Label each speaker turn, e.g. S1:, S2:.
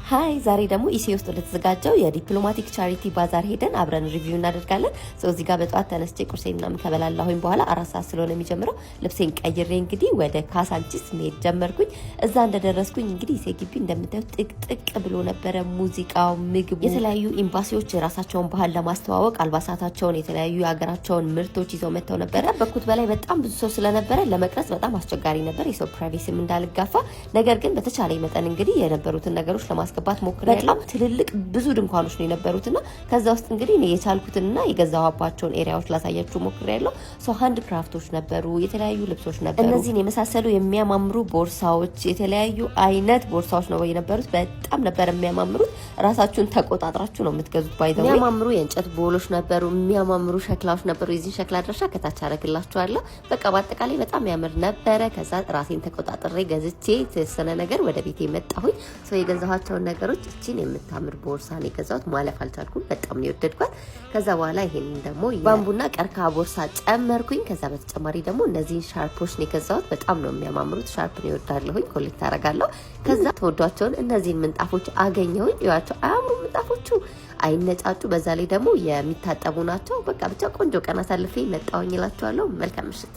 S1: ሃይ ዛሬ ደግሞ ኢሲኤ ውስጥ ለተዘጋጀው የዲፕሎማቲክ ቻሪቲ ባዛር ሄደን አብረን ሪቪው እናደርጋለን። እዚህ ጋር በጠዋት ተነስቼ ቁርሴን ምናምን ከበላላሁኝ በኋላ 4 ሰዓት ስለሆነ የሚጀምረው ልብሴን ቀይሬ እንግዲህ ወደ ካሳንቺስ መሄድ ጀመርኩኝ። እዛ እንደደረስኩኝ እንግዲህ ኢሲኤ ግቢ እንደምታዩት ጥቅጥቅ ብሎ ነበረ። ሙዚቃው፣ ምግቡ፣ የተለያዩ ኤምባሲዎች የራሳቸውን ባህል ለማስተዋወቅ አልባሳታቸውን፣ የተለያዩ የሀገራቸውን ምርቶች ይዘው መጥተው ነበረ። በኩት በላይ በጣም ብዙ ሰው ስለነበረ ለመቅረጽ በጣም አስቸጋሪ ነበር፣ የሰው ፕራይቬሲም እንዳልጋፋ። ነገር ግን በተቻለ መጠን እንግዲህ የነበሩትን ነገሮች ለማስገባት ሞክሬያለሁ። በጣም ትልልቅ ብዙ ድንኳኖች ነው የነበሩትና ከዛ ውስጥ እንግዲህ እኔ የቻልኩትና የገዛኋባቸውን ኤሪያዎች ላሳያችሁ ሞክሬያለሁ። ሃንድ ክራፍቶች ነበሩ፣ የተለያዩ ልብሶች ነበሩ፣ እነዚህን የመሳሰሉ የሚያማምሩ ቦርሳዎች፣ የተለያዩ አይነት ቦርሳዎች ነው የነበሩት። በጣም ነበር የሚያማምሩት። ራሳችሁን ተቆጣጥራችሁ ነው የምትገዙት። ባይዘው የሚያማምሩ የእንጨት ቦሎች ነበሩ፣ የሚያማምሩ ሸክላዎች ነበሩ። የዚህ ሸክላ ድረሻ ከታች አደርግላችኋለሁ። በቃ በአጠቃላይ በጣም ያምር ነበረ። ከዛ ራሴን ተቆጣጥሬ ገዝቼ የተወሰነ ነገር ወደ ቤቴ መጣሁኝ። የገዛኋቸውን ነገሮች እቺን የምታምር ቦርሳ ነው የገዛሁት። ማለፍ አልቻልኩም፣ በጣም ነው የወደድኳት። ከዛ በኋላ ይሄንን ደግሞ ባምቡና ቀርከሃ ቦርሳ ጨመርኩኝ። ከዛ በተጨማሪ ደግሞ እነዚህን ሻርፖች ነው የገዛሁት። በጣም ነው የሚያማምሩት። ሻርፕ ነው ይወዳለሁኝ፣ ኮሌክት አደርጋለሁ። ከዛ ተወዷቸውን እነዚህን ምንጣፎች አገኘሁኝ። ይዋቸው አያምሩ ምንጣፎቹ፣ አይነጫጩ፣ በዛ ላይ ደግሞ የሚታጠቡ ናቸው። በቃ ብቻ ቆንጆ ቀን አሳልፌ መጣሁኝ እላችኋለሁ። መልካም ምሽት።